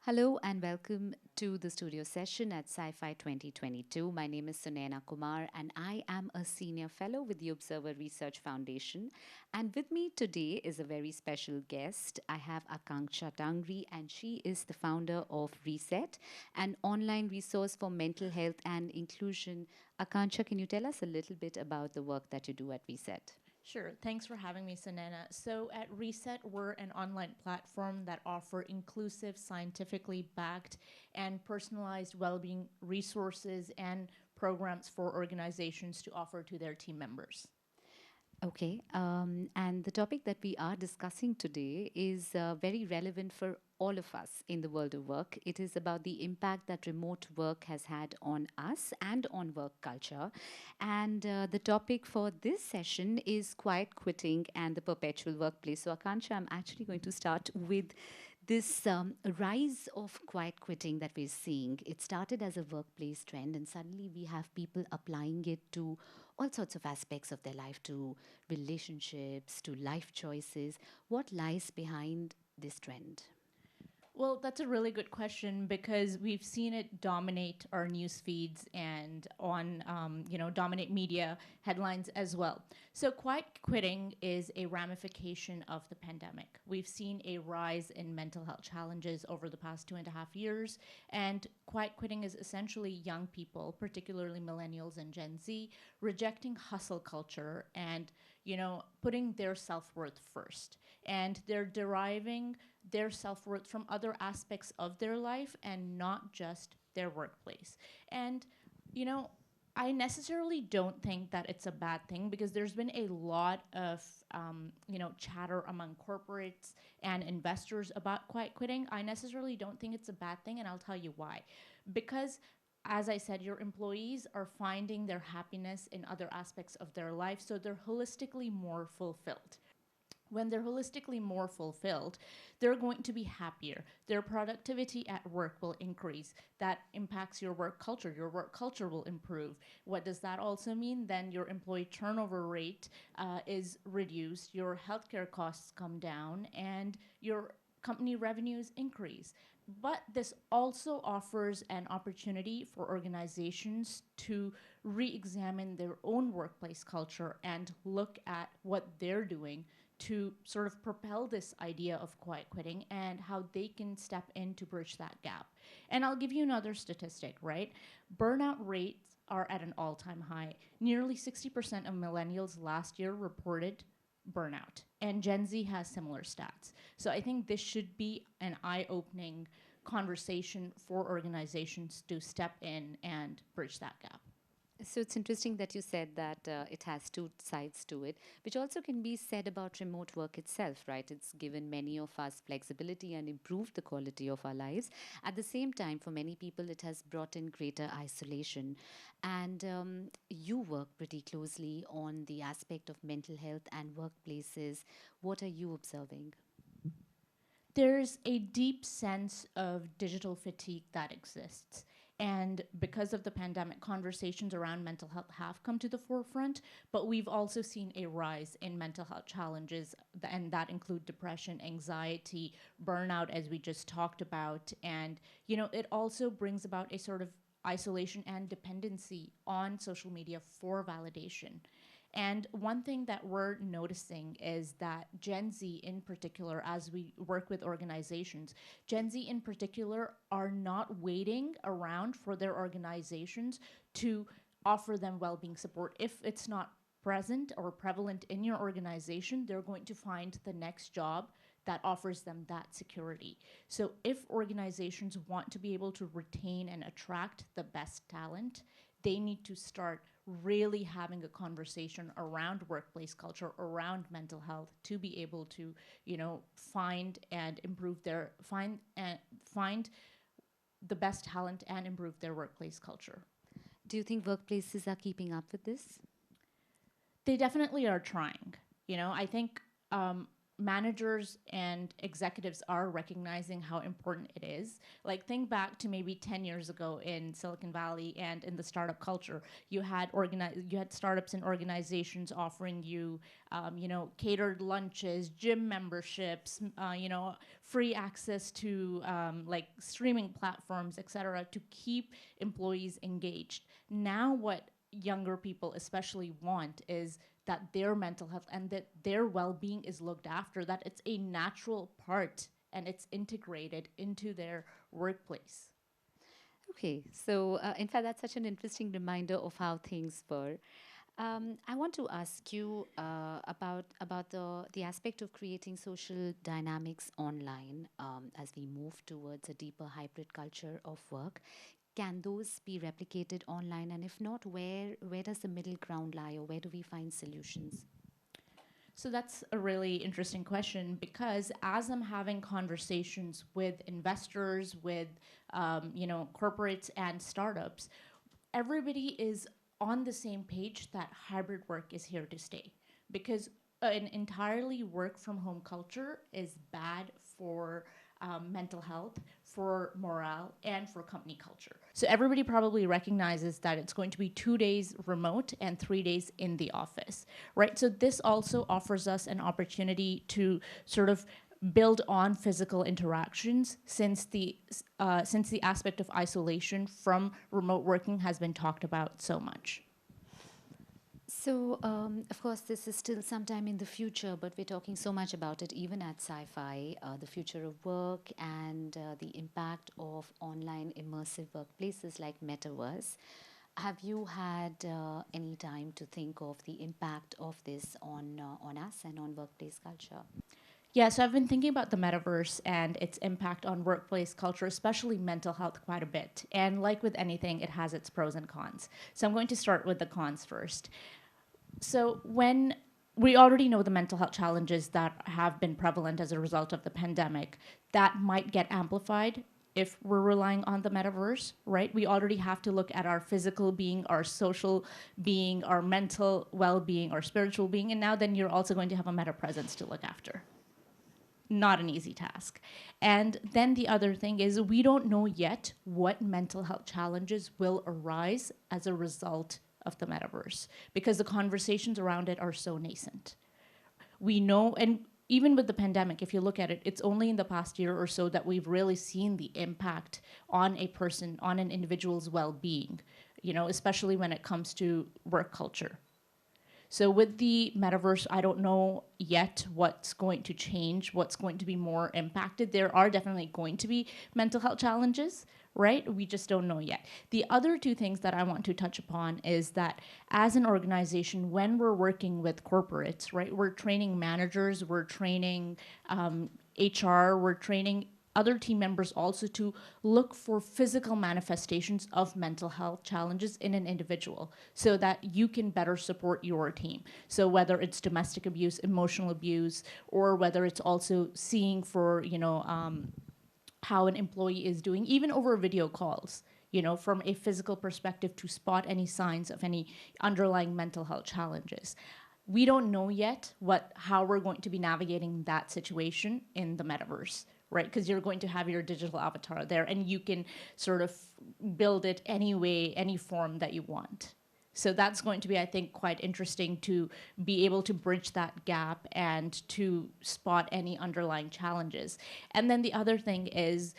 Hello and welcome to the studio session at CyFy 2022. My name is Sunaina Kumar and I am a senior fellow with the Observer Research Foundation. And with me today is a very special guest. I have Aakanksha Tangri and she is the founder of Reset, an online resource for mental health and inclusion. Aakanksha, can you tell us a little bit about the work that you do at Reset? Sure. Thanks for having me, Sunaina. So at Reset, we're an online platform that offer inclusive, scientifically backed, and personalized well-being resources and programs for organizations to offer to their team members. Okay, and the topic that we are discussing today is very relevant for all of us in the world of work. It is about the impact that remote work has had on us and on work culture. And the topic for this session is quiet quitting and the perpetual workplace. So, Akansha, I'm actually going to start with this rise of quiet quitting that we're seeing. It started as a workplace trend, and suddenly we have people applying it to all sorts of aspects of their life, to relationships, to life choices. What lies behind this trend? Well, that's a really good question because we've seen it dominate our news feeds and dominate media headlines as well. So, quiet quitting is a ramification of the pandemic. We've seen a rise in mental health challenges over the past 2.5 years, and quiet quitting is essentially young people, particularly millennials and Gen Z, rejecting hustle culture and putting their self-worth first, and they're deriving their self-worth from other aspects of their life and not just their workplace. And you know I necessarily don't think that it's a bad thing because there's been a lot of chatter among corporates and investors about quiet quitting. I necessarily don't think it's a bad thing, and I'll tell you why. Because as I said, your employees are finding their happiness in other aspects of their life, so they're holistically more fulfilled. When they're holistically more fulfilled, they're going to be happier. Their productivity at work will increase. That impacts your work culture. Your work culture will improve. What does that also mean? Then your employee turnover rate is reduced, your healthcare costs come down, and your company revenues increase. But this also offers an opportunity for organizations to re examine their own workplace culture and look at what they're doing to sort of propel this idea of quiet quitting and how they can step in to bridge that gap. And I'll give you another statistic, right? Burnout rates are at an all time high. Nearly 60% of millennials last year reported burnout, and Gen Z has similar stats. So I think this should be an eye opening conversation for organizations to step in and bridge that gap. So it's interesting that you said that it has two sides to it, which also can be said about remote work itself, right? It's given many of us flexibility and improved the quality of our lives. At the same time, for many people, it has brought in greater isolation. And you work pretty closely on the aspect of mental health and workplaces. What are you observing? There's a deep sense of digital fatigue that exists. And because of the pandemic, conversations around mental health have come to the forefront, but we've also seen a rise in mental health challenges, and that include depression, anxiety, burnout, as we just talked about. And, it also brings about a sort of isolation and dependency on social media for validation. And one thing that we're noticing is that Gen Z in particular, as we work with organizations, Gen Z in particular are not waiting around for their organizations to offer them well-being support. If it's not present or prevalent in your organization, they're going to find the next job that offers them that security. So if organizations want to be able to retain and attract the best talent, they need to start really having a conversation around workplace culture, around mental health, to be able to, find and improve their find the best talent and improve their workplace culture. Do you think workplaces are keeping up with this? They definitely are trying. I think managers and executives are recognizing how important it is. Like, think back to maybe 10 years ago in Silicon Valley and in the startup culture. You had startups and organizations offering you, catered lunches, gym memberships, free access to like streaming platforms, etc., to keep employees engaged. Now, what younger people especially want is that their mental health and that their well-being is looked after, that it's a natural part and it's integrated into their workplace. Okay, so in fact, that's such an interesting reminder of how things were. I want to ask you about the aspect of creating social dynamics online as we move towards a deeper hybrid culture of work. Can those be replicated online, and if not, where does the middle ground lie, or where do we find solutions? So that's a really interesting question, because as I'm having conversations with investors, with corporates and startups, everybody is on the same page that hybrid work is here to stay, because an entirely work from home culture is bad for mental health, for morale, and for company culture. So everybody probably recognizes that it's going to be 2 days remote and 3 days in the office, right? So this also offers us an opportunity to sort of build on physical interactions, since the aspect of isolation from remote working has been talked about so much. So, of course, this is still sometime in the future, but we're talking so much about it even at CyFy, the future of work and the impact of online immersive workplaces like Metaverse. Have you had any time to think of the impact of this on us and on workplace culture? Yeah, so I've been thinking about the metaverse and its impact on workplace culture, especially mental health, quite a bit. And like with anything, it has its pros and cons. So I'm going to start with the cons first. So when we already know the mental health challenges that have been prevalent as a result of the pandemic, that might get amplified if we're relying on the metaverse, right? We already have to look at our physical being, our social being, our mental well-being, our spiritual being, and now then you're also going to have a meta presence to look after. Not an easy task. And then the other thing is, we don't know yet what mental health challenges will arise as a result of the metaverse, because the conversations around it are so nascent. We know, and even with the pandemic, if you look at it, it's only in the past year or so that we've really seen the impact on a person, on an individual's well-being, especially when it comes to work culture. So with the metaverse, I don't know yet what's going to change, what's going to be more impacted. There are definitely going to be mental health challenges, right? We just don't know yet. The other two things that I want to touch upon is that as an organization, when we're working with corporates, right, we're training managers, we're training HR, we're training other team members also to look for physical manifestations of mental health challenges in an individual, so that you can better support your team. So whether it's domestic abuse, emotional abuse, or whether it's also seeing for, how an employee is doing, even over video calls, from a physical perspective, to spot any signs of any underlying mental health challenges. We don't know yet how we're going to be navigating that situation in the metaverse, right? Because you're going to have your digital avatar there, and you can sort of build it any way, any form that you want. So that's going to be, I think, quite interesting to be able to bridge that gap and to spot any underlying challenges. And then the other thing is,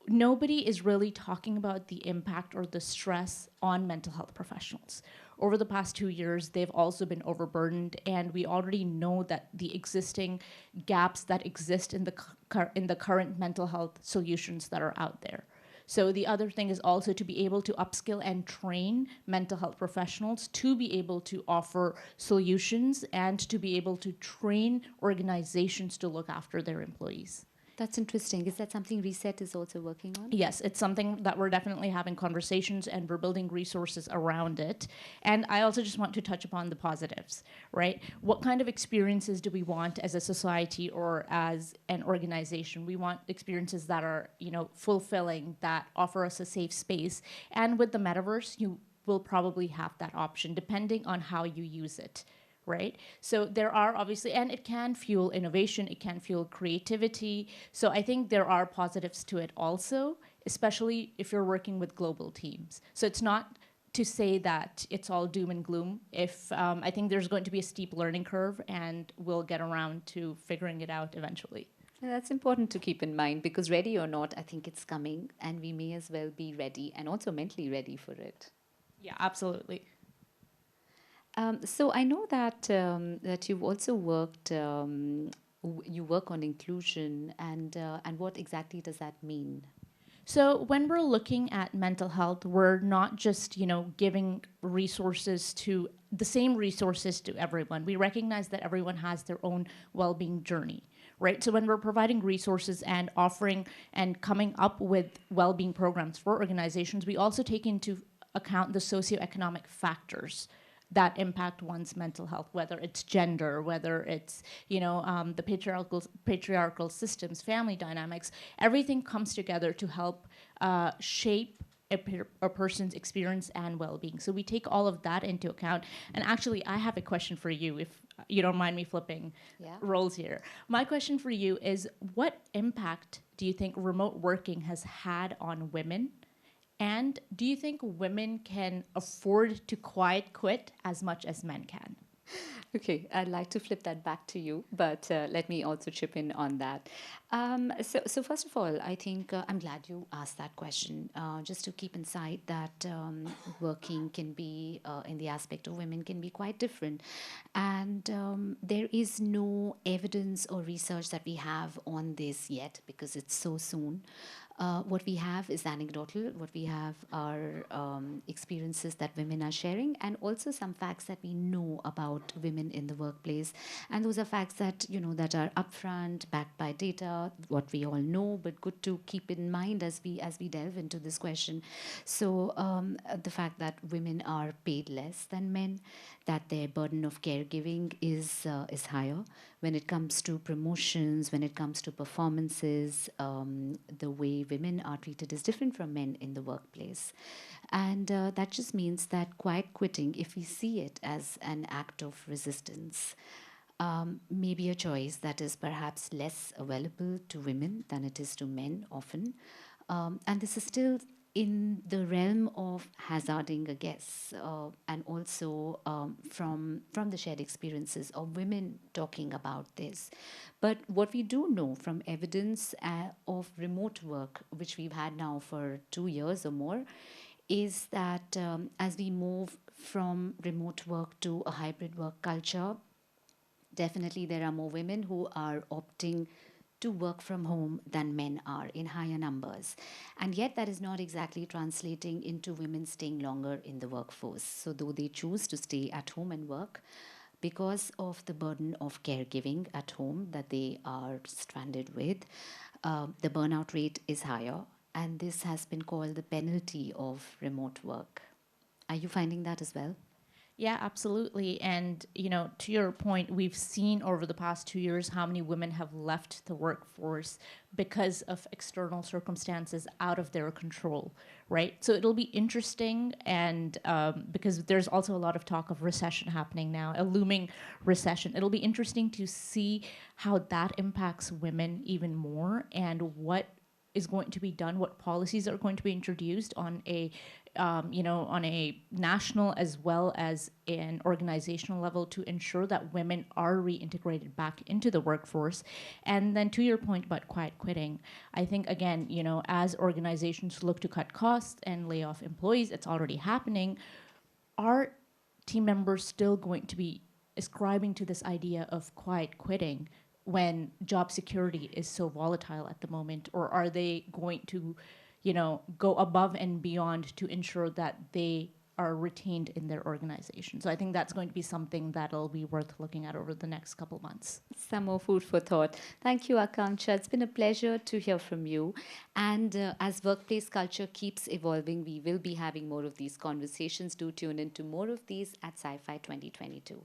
nobody is really talking about the impact or the stress on mental health professionals. Over the past 2 years, they've also been overburdened, and we already know that the existing gaps that exist in the current mental health solutions that are out there. So the other thing is also to be able to upskill and train mental health professionals to be able to offer solutions and to be able to train organizations to look after their employees. That's interesting. Is that something Reset is also working on? Yes, it's something that we're definitely having conversations, and we're building resources around it. And I also just want to touch upon the positives, right? What kind of experiences do we want as a society or as an organization? We want experiences that are, fulfilling, that offer us a safe space. And with the metaverse, you will probably have that option depending on how you use it. right? So there are obviously, and it can fuel innovation, it can fuel creativity. So I think there are positives to it also, especially if you're working with global teams. So it's not to say that it's all doom and gloom. If I think there's going to be a steep learning curve, and we'll get around to figuring it out eventually. And that's important to keep in mind because, ready or not, I think it's coming and we may as well be ready and also mentally ready for it. Yeah, absolutely. So I know that that you've also worked. You work on inclusion, and what exactly does that mean? So when we're looking at mental health, we're not just, giving resources to the same resources to everyone. We recognize that everyone has their own well-being journey, right? So when we're providing resources and offering and coming up with well-being programs for organizations, we also take into account the socioeconomic factors that impact one's mental health, whether it's gender, whether it's the patriarchal systems, family dynamics. Everything comes together to help shape a person's experience and well-being. So we take all of that into account. And actually, I have a question for you, if you don't mind me flipping Yeah. roles here. My question for you is, what impact do you think remote working has had on women? And do you think women can afford to quiet quit as much as men can? Okay, I'd like to flip that back to you, but let me also chip in on that. So first of all, I think I'm glad you asked that question. Just to keep in sight that working can be, in the aspect of women, can be quite different, and there is no evidence or research that we have on this yet because it's so soon. What we have is anecdotal. What we have are experiences that women are sharing, and also some facts that we know about women in the workplace. And those are facts that that are upfront, backed by data. What we all know, but good to keep in mind as we delve into this question. So the fact that women are paid less than men, that their burden of caregiving is higher when it comes to promotions, when it comes to performances. The way women are treated is different from men in the workplace. And that just means that quiet quitting, if we see it as an act of resistance, may be a choice that is perhaps less available to women than it is to men often. And this is still in the realm of hazarding a guess, and also from the shared experiences of women talking about this. But what we do know from evidence of remote work, which we've had now for 2 years or more, is that as we move from remote work to a hybrid work culture, definitely there are more women who are opting to work from home than men are in higher numbers. And yet, that is not exactly translating into women staying longer in the workforce. So, though they choose to stay at home and work, because of the burden of caregiving at home that they are stranded with, the burnout rate is higher. And this has been called the penalty of remote work. Are you finding that as well? Yeah, absolutely. And, to your point, we've seen over the past 2 years how many women have left the workforce because of external circumstances out of their control, right? So it'll be interesting, and because there's also a lot of talk of recession happening now, a looming recession. It'll be interesting to see how that impacts women even more, and what is going to be done, what policies are going to be introduced on a on a national as well as an organizational level to ensure that women are reintegrated back into the workforce. And then to your point about quiet quitting, I think again, as organizations look to cut costs and lay off employees, it's already happening. Are team members still going to be ascribing to this idea of quiet quitting when job security is so volatile at the moment? Or are they going to, go above and beyond to ensure that they are retained in their organization? So I think that's going to be something that'll be worth looking at over the next couple months. Some more food for thought. Thank you, Aakanksha. It's been a pleasure to hear from you. And as workplace culture keeps evolving, we will be having more of these conversations. Do tune into more of these at CyFy 2022.